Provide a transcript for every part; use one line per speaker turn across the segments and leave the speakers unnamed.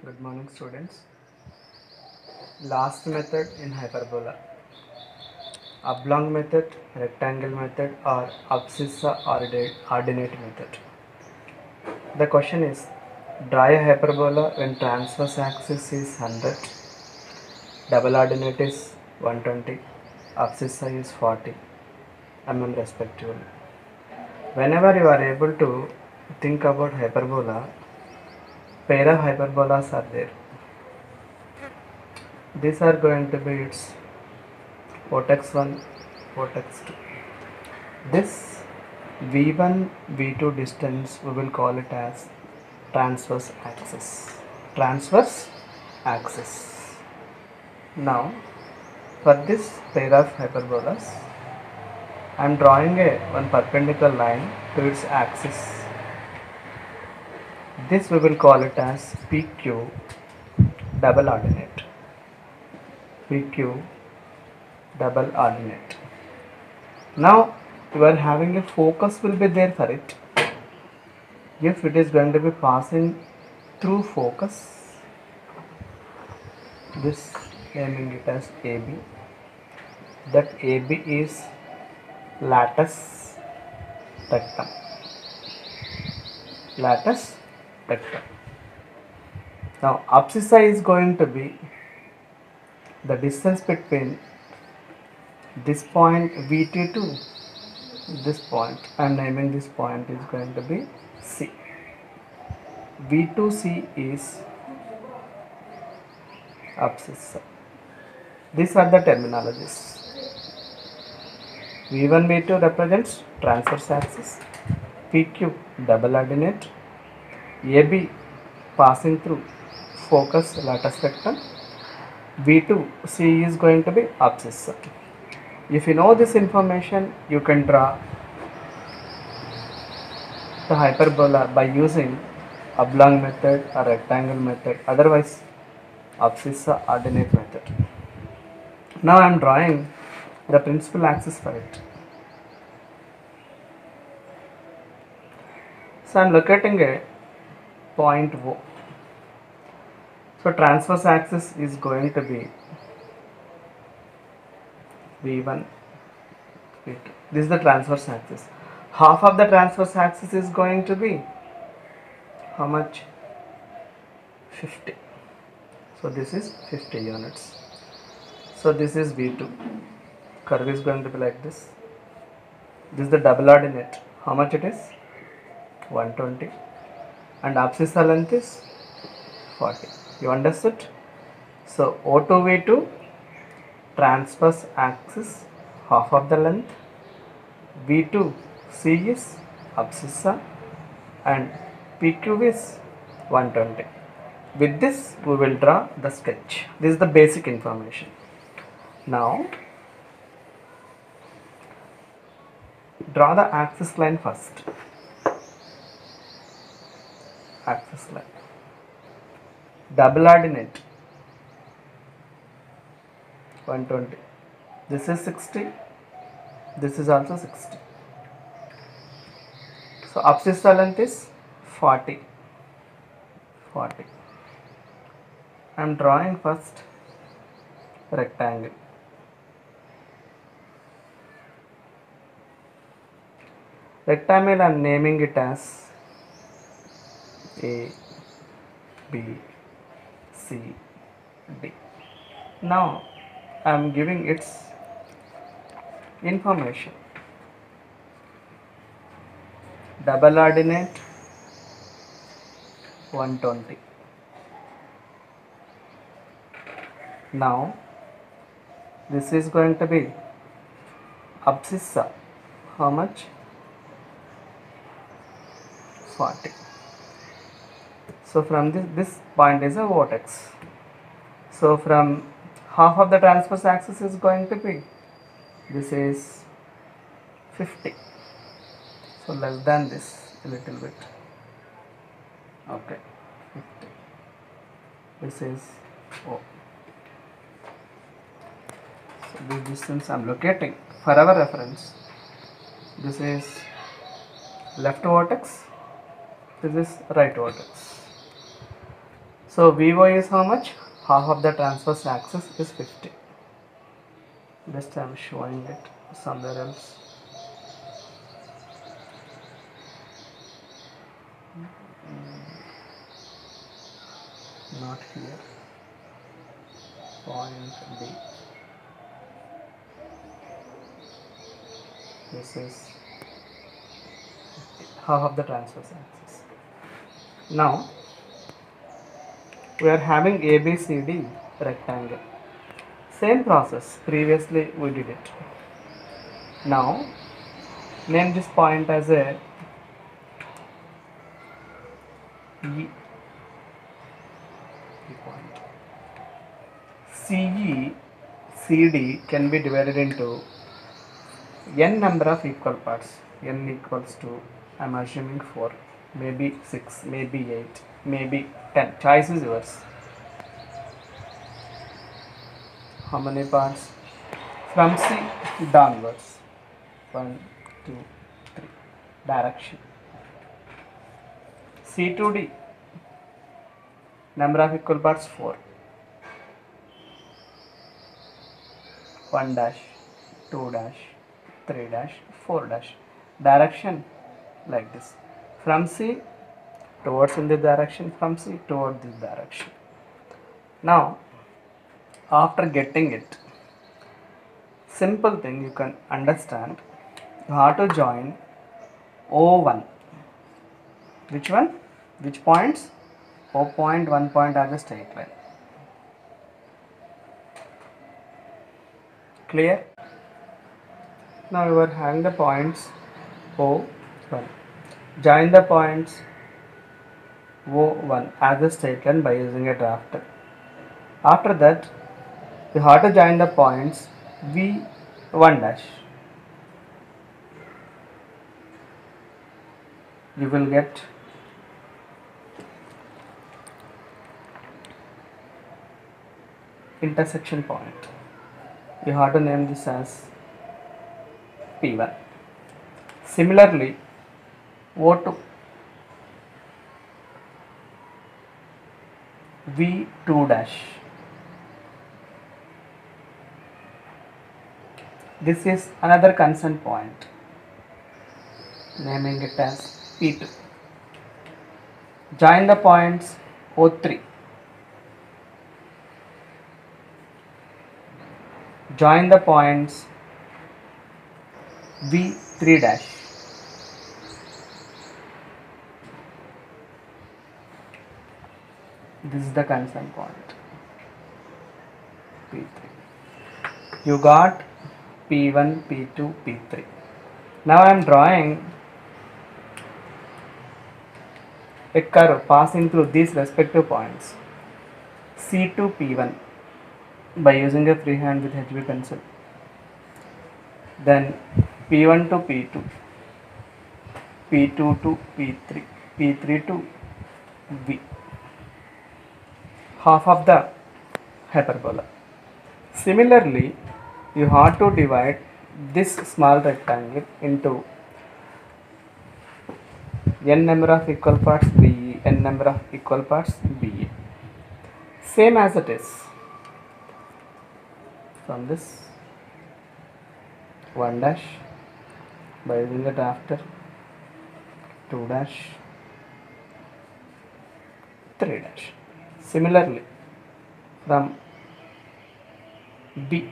Good morning, students. Last method in hyperbola: oblong method, rectangle method, or abscissa ordinate method. The question is: draw a hyperbola when transverse axis is 100, double ordinate is 120, abscissa is 40 mm respectively. Whenever you are able to think about hyperbola, pair of hyperbolas are there. These are going to be its vertex 1, vertex 2. This V1, V2 distance we will call it as transverse axis. Transverse axis. Now, for this pair of hyperbolas, I am drawing one perpendicular line to its axis. This we will call it as PQ double ordinate. PQ double ordinate. Now, you are having a focus will be there for it. If it is going to be passing through focus, this naming it as AB, that AB is latus rectum. Latus rectum. Now abscissa is going to be the distance between this point VT to this point. I am naming this point is going to be C. V2C is abscissa. These are the terminologies. V1, V2 represents transverse axis, PQ double ordinate, AB passing through focus latus rectum, V2C is going to be abscissa. If you know this information, you can draw the hyperbola by using oblong method or rectangle method, otherwise abscissa ordinate method. Now I am drawing the principal axis for it. So I am locating a point O. So transverse axis is going to be V1, V2. This is the transverse axis. Half of the transverse axis is going to be how much? 50. So this is 50 units. So this is V2. Curve is going to be like this. This is the double ordinate. How much it is? 120. And abscissa length is 40. You understood? So O2 V2 transverse axis, half of the length. V2 C is abscissa and PQ is 120. With this we will draw the sketch. This is the basic information. Now draw the axis line first. Axis line. Double ordinate 120. This is 60. This is also 60. So abscissa length is 40. 40. I am drawing first rectangle. Rectangle I am naming it as A, B, C, D. Now I am giving its information. Double ordinate 120. Now this is going to be abscissa. How much? 40. So from this point is a vertex. So from half of the transverse axis is going to be, this is 50. So less than this a little bit. Okay, 50. This is O. So this distance I am locating for our reference. This is left vertex. This is right vertex. So VO is how much? Half of the transverse axis is 50. Just I'm showing it somewhere else. Not here. Point B. This is half of the transverse axis. Now we are having ABCD rectangle. Same process. Previously we did it. Now name this point as a E point. CE CD can be divided into n number of equal parts. N equals to, I'm assuming 4, maybe 6, maybe 8, maybe 10. Choice is yours. How many parts? From C downwards. 1, 2, 3. Direction. C to D. Number of equal parts 4. 1 dash, 2 dash, 3 dash, 4 dash. Direction like this. From C towards in this direction, from C toward this direction. Now, after getting it, simple thing you can understand, you have to join O1. Which one? Which points? O point, 1 point as a straight line. Clear? Now you are having the points O1. Join the points O1 as a straight line by using a drafter. After that, you have to join the points V1 dash. You will get intersection point. You have to name this as P1. Similarly, O2 V2 dash. This is another concern point, naming it as P2. Join the points O3. Join the points V3 dash. This is the concern point, P3. You got P1, P2, P3. Now I am drawing a curve passing through these respective points, C to P1, by using a freehand with HB pencil. Then P1 to P2, P2 to P3, P3 to V. Half of the hyperbola. Similarly, you have to divide this small rectangle into n number of equal parts BE, n number of equal parts BE. Same as it is. From this 1 dash by using the drafter, 2 dash, 3 dash. Similarly, from B,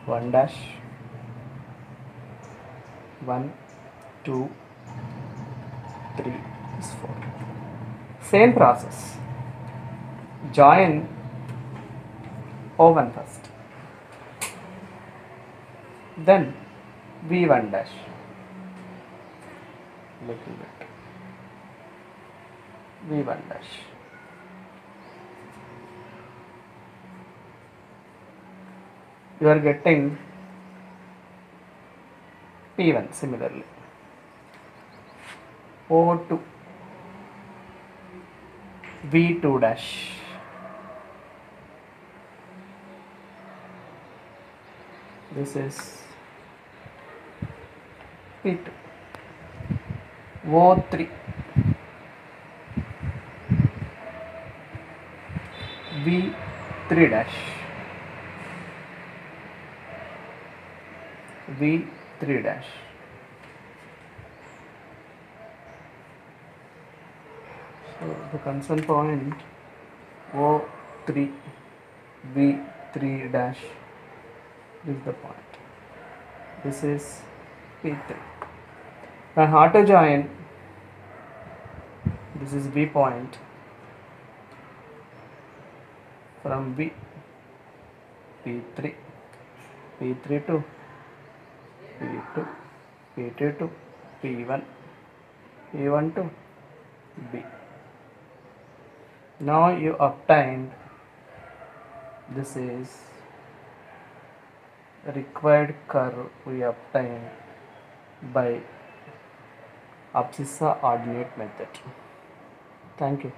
1 dash, 1, 2, 3 is 4. Same process. Join O1 first. Then V1 dash. Little bit. V1 dash. You are getting P1 similarly. O2 V2 dash. This is P2. O3 V3 dash, V3 dash. So the concern point O3, V3 dash is the point. This is P3. Now how to join? This is V point from V, P3, P3 to P2, P2 to P1, P1 to B. Now you obtained, this is required curve we obtained by abscissa ordinate method. Thank you.